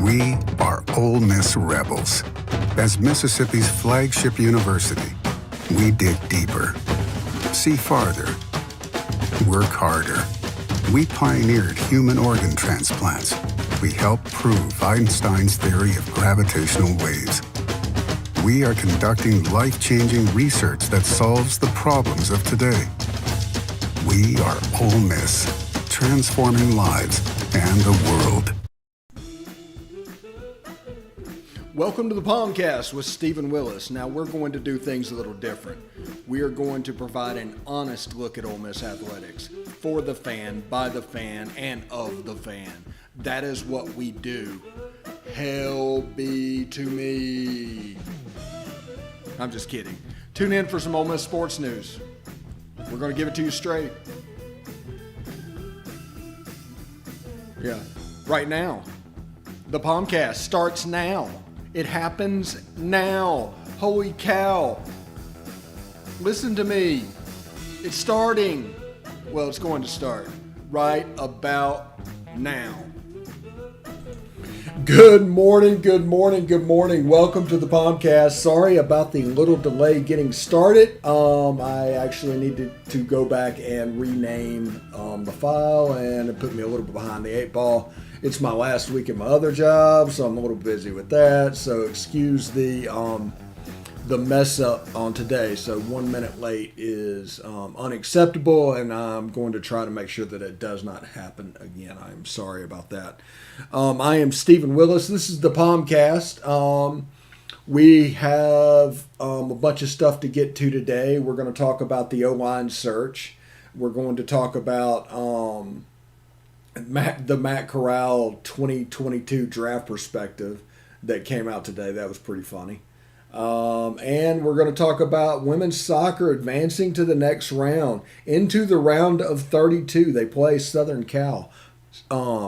We are Ole Miss Rebels. As Mississippi's flagship university, we dig deeper, see farther, work harder. We pioneered human organ transplants. We helped prove Einstein's theory of gravitational waves. We are conducting life-changing research that solves the problems of today. We are Ole Miss, transforming lives and the world. Welcome to the POMcast with Stephen Willis. Now we're going to do things a little different. We are going to provide an honest look at Ole Miss athletics for the fan, by the fan, and of the fan. That is what we do. Hell be to me. I'm just kidding. Tune in for some Ole Miss sports news. We're going to give it to you straight. Yeah, right now. The POMcast starts now. It happens now. Holy cow. Listen to me. It's starting. Well, it's going to start right about now. Good morning, good morning, good morning. Welcome to the POMcast. Sorry about the little delay getting started. I actually needed to go back and rename the file, and it put me a little bit behind the eight ball. It's my last week at my other job, so I'm a little busy with that. So excuse the mess up on today. So 1 minute late is unacceptable, and I'm going to try to make sure that it does not happen again. I'm sorry about that. I am Stephen Willis. This is the POMcast. We have a bunch of stuff to get to today. We're going to talk about the O-line search. We're going to talk about the Matt Corral 2022 draft perspective that came out today. That was pretty funny. And we're going to talk about women's soccer advancing to the next round, into the round of 32. They play Southern Cal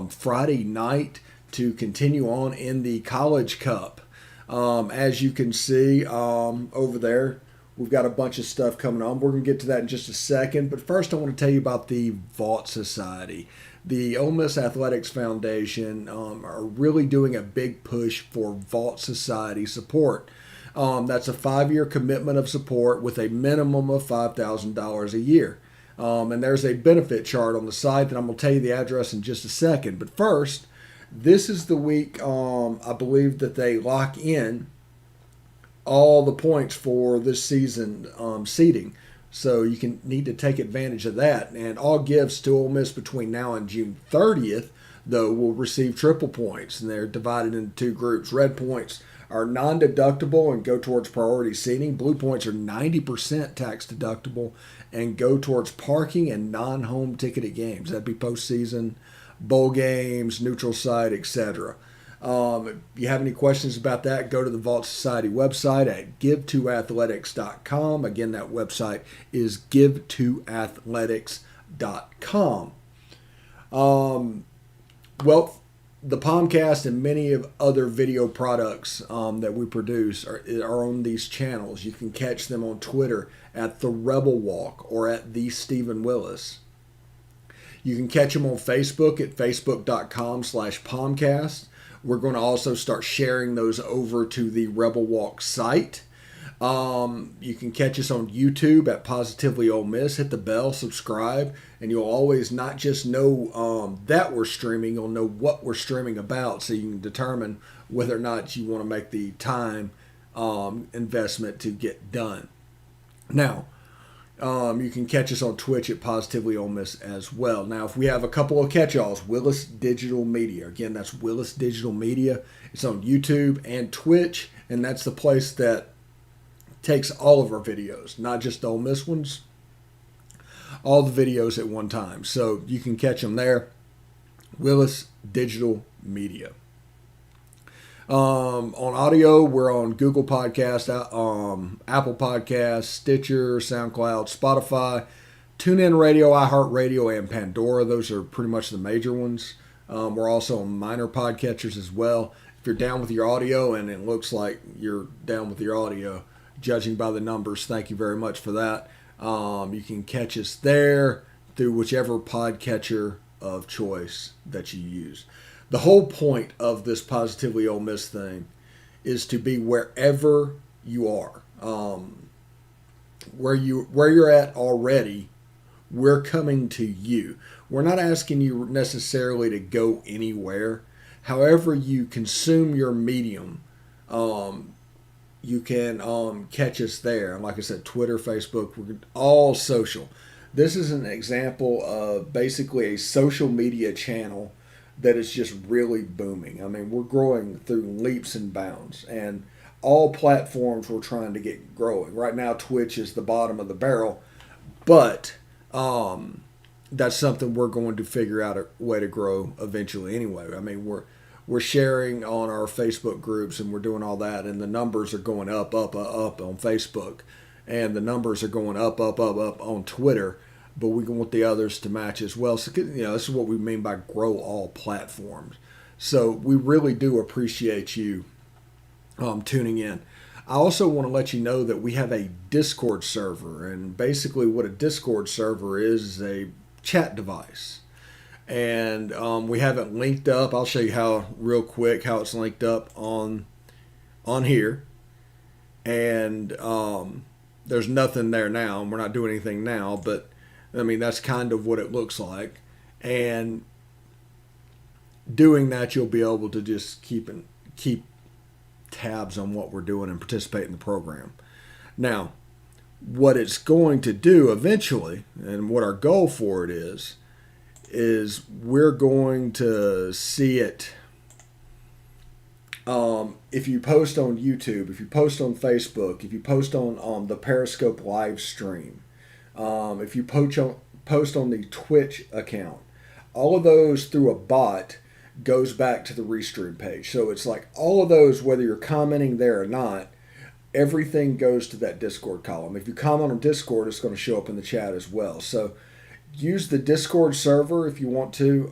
Friday night to continue on in the College Cup. As you can see over there, we've got a bunch of stuff coming on. We're going to get to that in just a second. But first, I want to tell you about the Vault Society. The Ole Miss Athletics Foundation are really doing a big push for Vault Society support. That's a 5-year commitment of support with a minimum of $5,000 a year. And there's a benefit chart on the site that I'm going to tell you the address in just a second. But first, this is the week I believe that they lock in all the points for this season seeding. So you need to take advantage of that. And all gifts to Ole Miss between now and June 30th, though, will receive triple points. And they're divided into two groups. Red points are non-deductible and go towards priority seating. Blue points are 90% tax deductible and go towards parking and non-home ticketed games. That'd be postseason, bowl games, neutral site, etc. If you have any questions about that, go to the Vault Society website at give2athletics.com. Again, that website is give2athletics.com. Well, the POMcast and many of other video products that we produce are on these channels. You can catch them on Twitter at The Rebel Walk or at The Stephen Willis. You can catch them on Facebook at facebook.com/POMcast. We're going to also start sharing those over to the Rebel Walk site. You can catch us on YouTube at Positively Ole Miss. Hit the bell, subscribe, and you'll always not just know that we're streaming, you'll know what we're streaming about, so you can determine whether or not you want to make the time investment to get done. Now, you can catch us on Twitch at Positively Ole Miss as well. Now, if we have a couple of catch-alls, Willis Digital Media. Again, that's Willis Digital Media. It's on YouTube and Twitch, and that's the place that takes all of our videos, not just the Ole Miss ones, all the videos at one time. So you can catch them there. Willis Digital Media. On audio, we're on Google Podcast, Apple Podcasts, Stitcher, SoundCloud, Spotify, TuneIn Radio, iHeartRadio, and Pandora. Those are pretty much the major ones. We're also on minor podcatchers as well. If you're down with your audio, and it looks like you're down with your audio, judging by the numbers, thank you very much for that. You can catch us there through whichever podcatcher of choice that you use. the whole point of this Positively Ole Miss thing is to be wherever you are, where you're at already. We're coming to you. We're not asking you necessarily to go anywhere. However you consume your medium, you can catch us there. And like I said, Twitter, Facebook, we're all social. This is an example of basically a social media channel that is just really booming. I mean, we're growing through leaps and bounds, and all platforms we're trying to get growing. Right now, Twitch is the bottom of the barrel, but that's something we're going to figure out a way to grow eventually. Anyway, I mean, we're sharing on our Facebook groups and we're doing all that, and the numbers are going up on Facebook, and the numbers are going up on Twitter. But we want the others to match as well. So, this is what we mean by grow all platforms. So we really do appreciate you tuning in. I also want to let you know that we have a Discord server, and basically what a Discord server is a chat device. And we have it linked up. I'll show you how real quick how it's linked up on here. And there's nothing there now, and we're not doing anything now, but I mean, that's kind of what it looks like. And doing that, you'll be able to just keep tabs on what we're doing and participate in the program. Now, what it's going to do eventually, and what our goal for it is we're going to see it. If you post on YouTube, if you post on Facebook, if you post on the Periscope live stream, if you post on the Twitch account, all of those through a bot goes back to the Restream page. So it's like all of those, whether you're commenting there or not, everything goes to that Discord column. If you comment on Discord, it's going to show up in the chat as well. So use the Discord server if you want to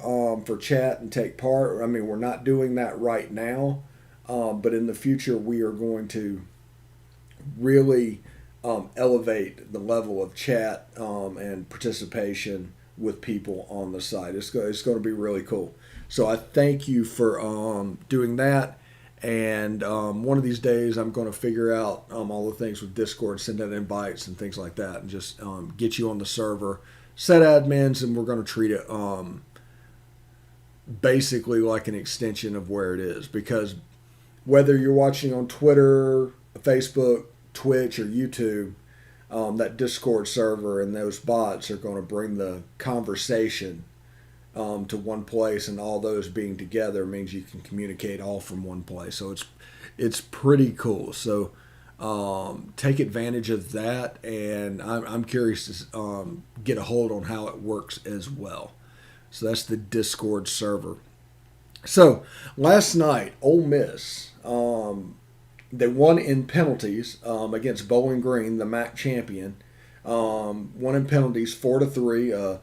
for chat and take part. I mean, we're not doing that right now, but in the future we are going to really elevate the level of chat and participation with people on the site. It's going to be really cool. So I thank you for doing that. And one of these days I'm going to figure out all the things with Discord, send out invites and things like that, and just get you on the server, set admins, and we're going to treat it basically like an extension of where it is. Because whether you're watching on Twitter, Facebook, Twitch, or YouTube, that Discord server and those bots are going to bring the conversation to one place, and all those being together means you can communicate all from one place. So it's pretty cool. So take advantage of that, and I'm curious to get a hold on how it works as well. So that's the Discord server. So last night, Ole Miss, they won in penalties against Bowling Green, the MAC champion. Won in penalties 4-3.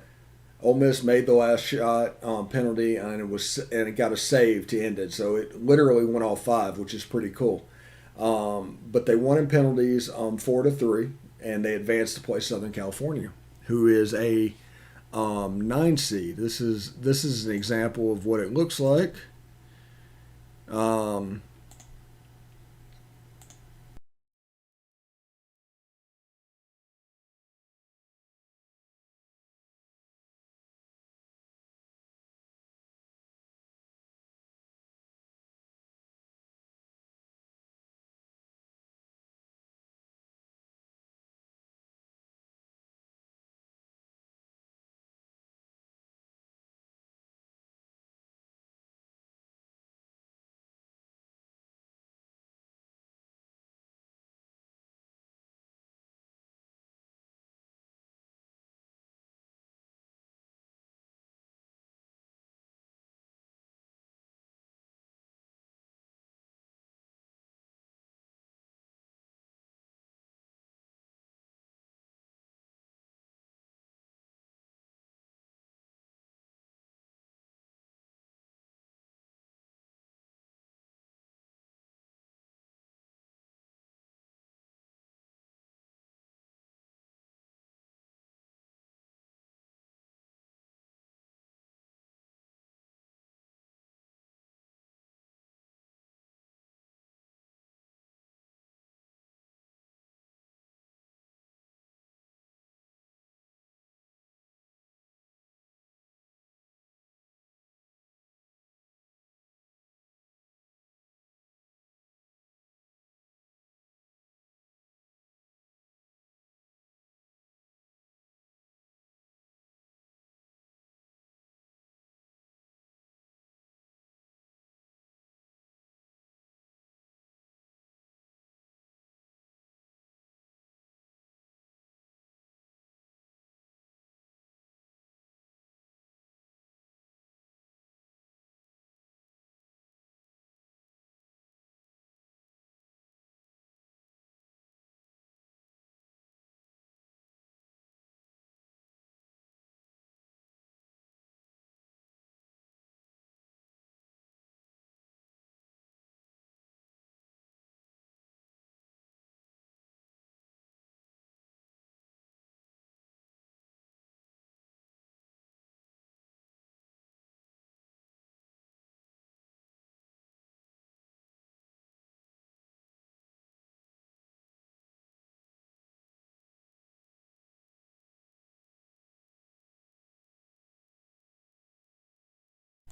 Ole Miss made the last shot penalty, and it got a save to end it. So it literally went all five, which is pretty cool. But they won in penalties 4-3, and they advanced to play Southern California, who is a 9 seed. This is an example of what it looks like.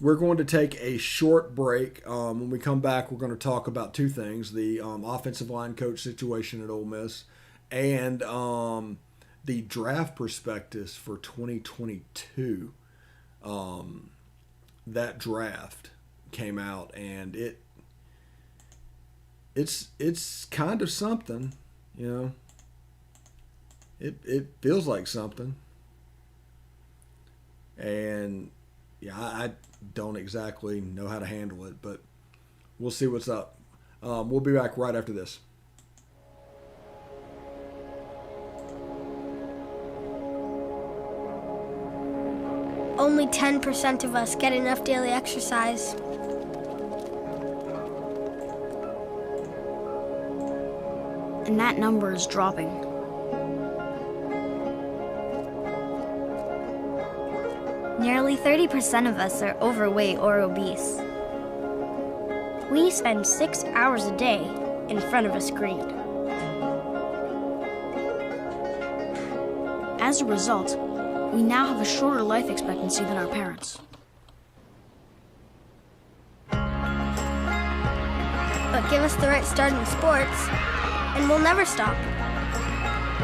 We're going to take a short break. When we come back, we're going to talk about two things: the offensive line coach situation at Ole Miss, and the draft prospectus for 2022. That draft came out, and it's kind of something, you know. It feels like something, and yeah, I don't exactly know how to handle it, but we'll see what's up. We'll be back right after this. Only 10% of us get enough daily exercise. And that number is dropping. Nearly 30% of us are overweight or obese. We spend 6 hours a day in front of a screen. As a result, we now have a shorter life expectancy than our parents. But give us the right start in sports, and we'll never stop.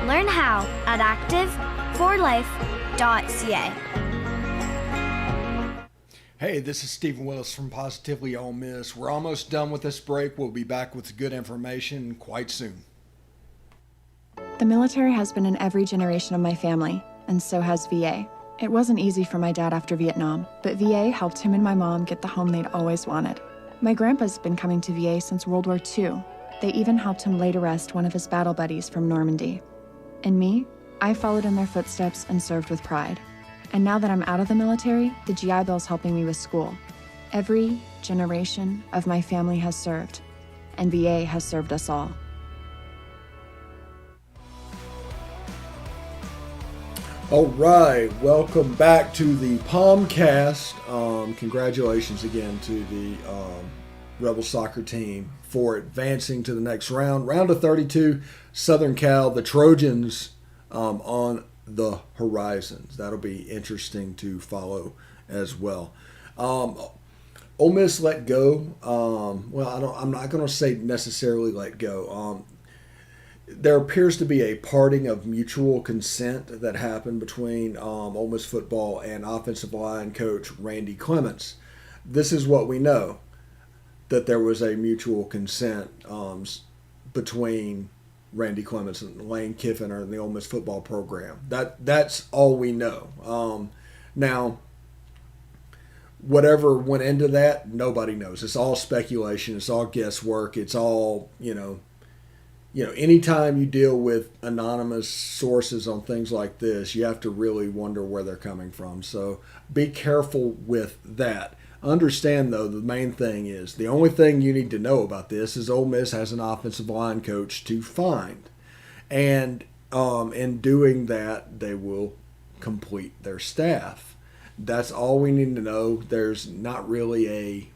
Learn how at active4life.ca. Hey, this is Stephen Willis from Positively Ole Miss. We're almost done with this break. We'll be back with good information quite soon. The military has been in every generation of my family, and so has VA. It wasn't easy for my dad after Vietnam, but VA helped him and my mom get the home they'd always wanted. My grandpa's been coming to VA since World War II. They even helped him lay to rest one of his battle buddies from Normandy. And me, I followed in their footsteps and served with pride. And now that I'm out of the military, the GI Bill's helping me with school. Every generation of my family has served, and VA has served us all. All right, welcome back to the POMcast. Congratulations again to the Rebel soccer team for advancing to the next round. Round of 32, Southern Cal, the Trojans on the horizons. That'll be interesting to follow as well. Ole Miss let go. I'm not going to say necessarily let go. There appears to be a parting of mutual consent that happened between Ole Miss football and offensive line coach Randy Clements. This is what we know, that there was a mutual consent between Randy Clements and Lane Kiffin or the Ole Miss football program. That's all we know. Now, whatever went into that, nobody knows. It's all speculation. It's all guesswork. It's all, anytime you deal with anonymous sources on things like this, you have to really wonder where they're coming from. So be careful with that. Understand, though, the main thing is, the only thing you need to know about this is Ole Miss has an offensive line coach to find. And in doing that, they will complete their staff. That's all we need to know. There's not really a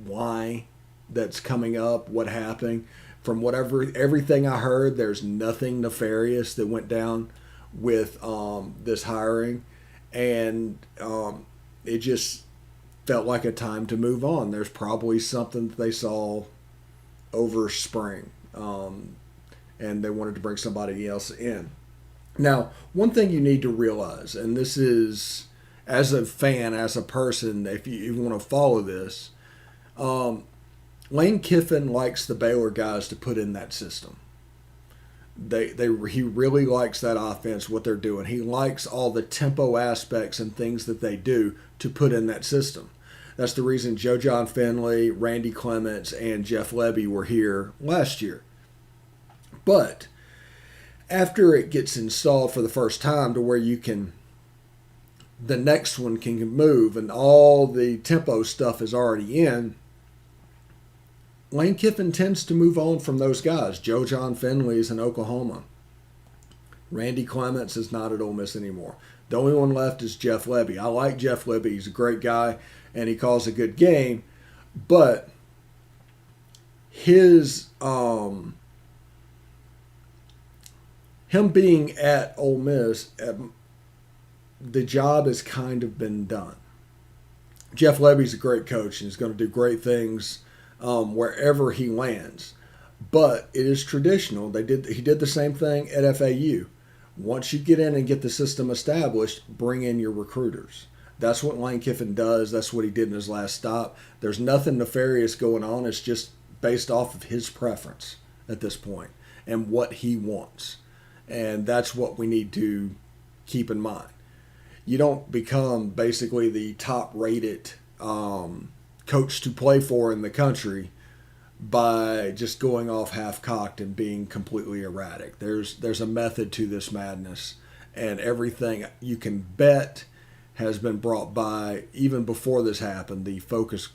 why that's coming up, what happened. From everything I heard, there's nothing nefarious that went down with this hiring. And it just felt like a time to move on. There's probably something that they saw over spring, and they wanted to bring somebody else in. Now, one thing you need to realize, and this is as a fan, as a person, if you want to follow this, Lane Kiffin likes the Baylor guys to put in that system. He really likes that offense, what they're doing. He likes all the tempo aspects and things that they do to put in that system. That's the reason Joe John Finley, Randy Clements, and Jeff Lebby were here last year. But after it gets installed for the first time to where the next one can move and all the tempo stuff is already in, Lane Kiffin tends to move on from those guys. Joe John Finley's in Oklahoma. Randy Clements is not at Ole Miss anymore. The only one left is Jeff Lebby. I like Jeff Lebby. He's a great guy, and he calls a good game. But him being at Ole Miss, the job has kind of been done. Jeff Levy's a great coach and he's going to do great things wherever he lands. But it is traditional. He did the same thing at FAU. Once you get in and get the system established, bring in your recruiters. That's what Lane Kiffin does. That's what he did in his last stop. There's nothing nefarious going on. It's just based off of his preference at this point and what he wants. And that's what we need to keep in mind. You don't become basically the top rated coach to play for in the country by just going off half cocked and being completely erratic. There's a method to this madness, and everything you can bet has been brought by even before this happened. The focus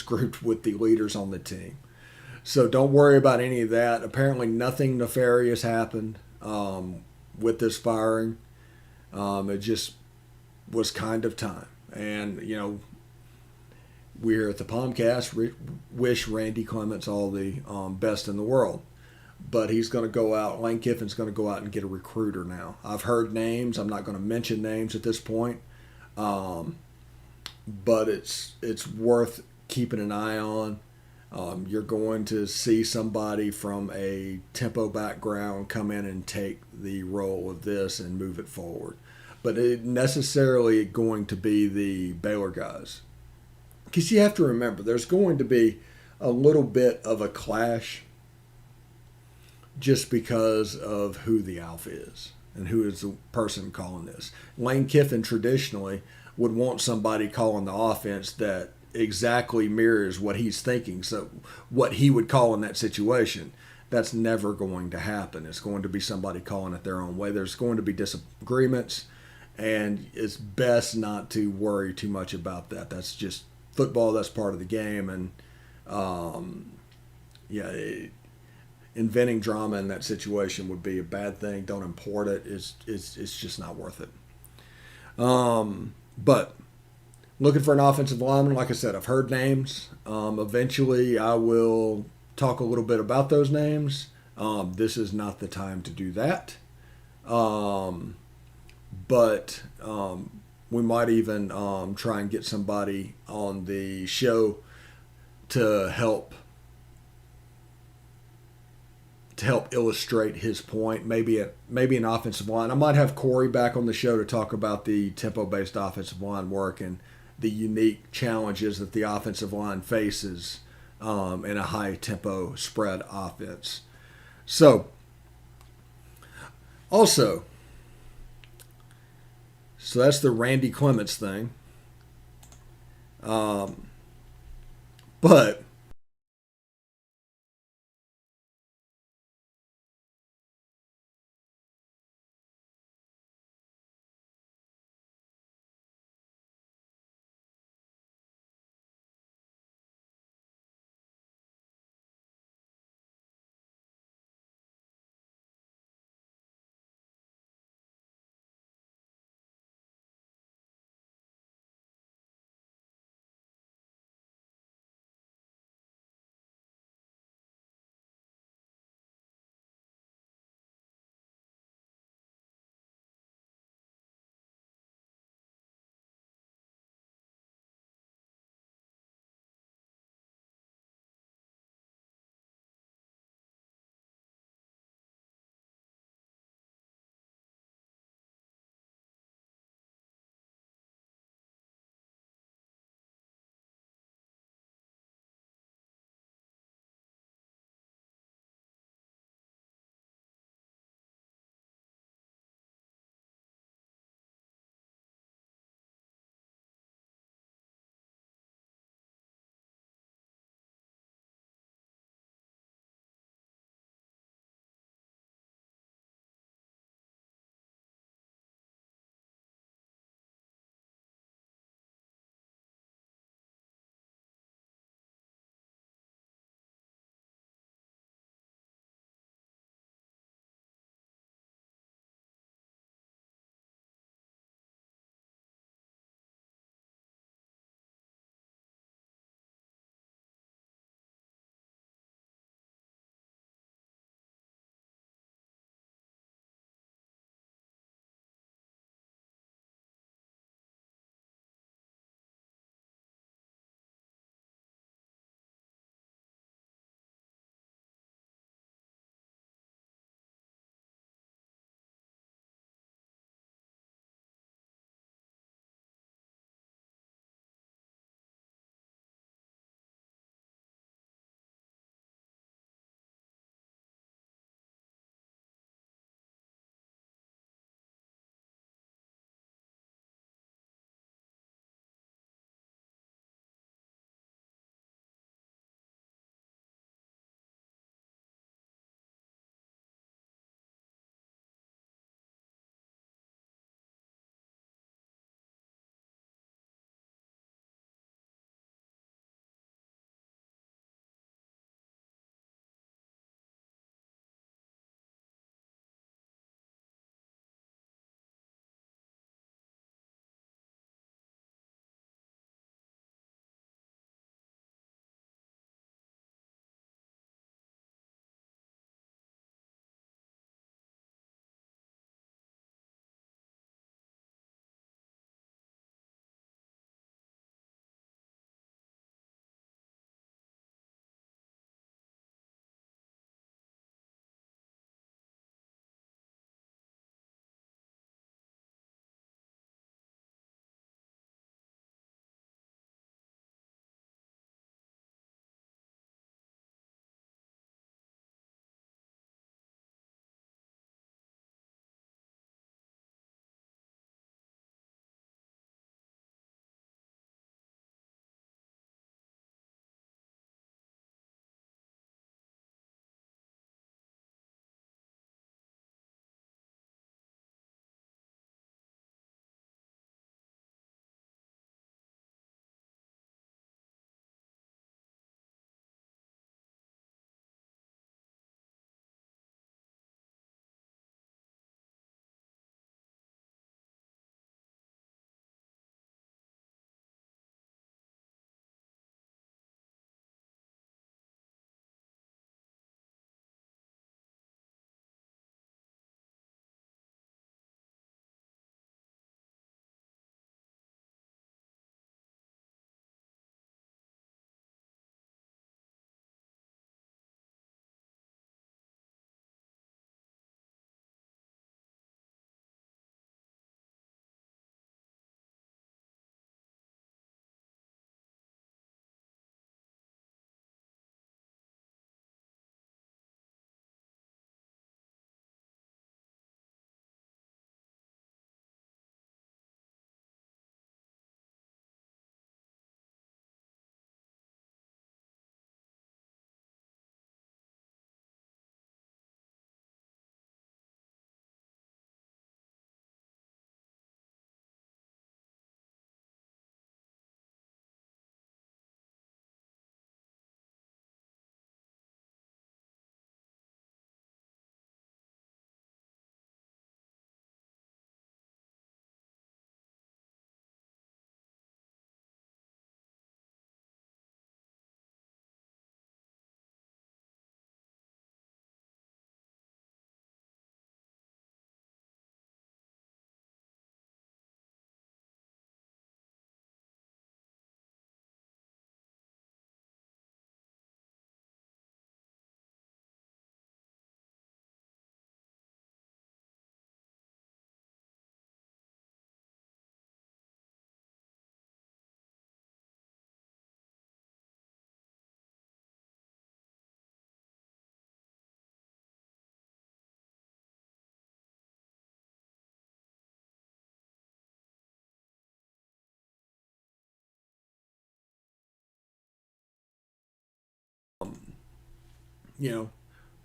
group with the leaders on the team. So don't worry about any of that. Apparently, nothing nefarious happened with this firing. It just was kind of time, and we here at the POMcast wish Randy Clements all the best in the world. But he's going to go out, Lane Kiffin's going to go out and get a recruiter now. I've heard names. I'm not going to mention names at this point. But it's worth keeping an eye on. You're going to see somebody from a tempo background come in and take the role of this and move it forward. But it necessarily going to be the Baylor guys. Because you have to remember, there's going to be a little bit of a clash just because of who the alpha is and who is the person calling this. Lane Kiffin traditionally would want somebody calling the offense that exactly mirrors what he's thinking, so what he would call in that situation. That's never going to happen. It's going to be somebody calling it their own way. There's going to be disagreements, and it's best not to worry too much about that. That's just football. That's part of the game, and inventing drama in that situation would be a bad thing. Don't import it. It's just not worth it. But looking for an offensive lineman, like I said, I've heard names. Eventually, I will talk a little bit about those names. This is not the time to do that. But we might even try and get somebody on the show to help illustrate his point. Maybe an offensive line. I might have Corey back on the show to talk about the tempo-based offensive line work and the unique challenges that the offensive line faces in a high-tempo spread offense. So, also, that's the Randy Clements thing. But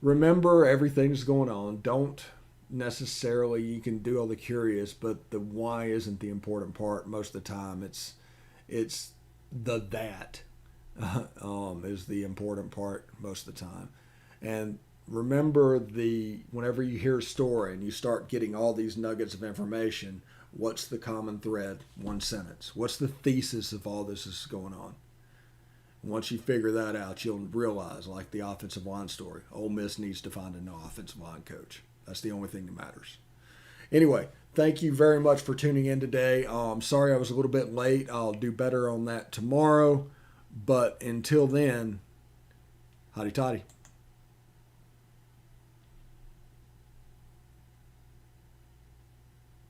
remember everything's going on. Don't necessarily, you can do all the curious, but the why isn't the important part most of the time. It's the that is the important part most of the time. And remember, whenever you hear a story and you start getting all these nuggets of information, what's the common thread? One sentence. What's the thesis of all this is going on? Once you figure that out, you'll realize, like the offensive line story, Ole Miss needs to find a new offensive line coach. That's the only thing that matters. Anyway, thank you very much for tuning in today. I'm sorry I was a little bit late. I'll do better on that tomorrow. But until then, hotty toddy.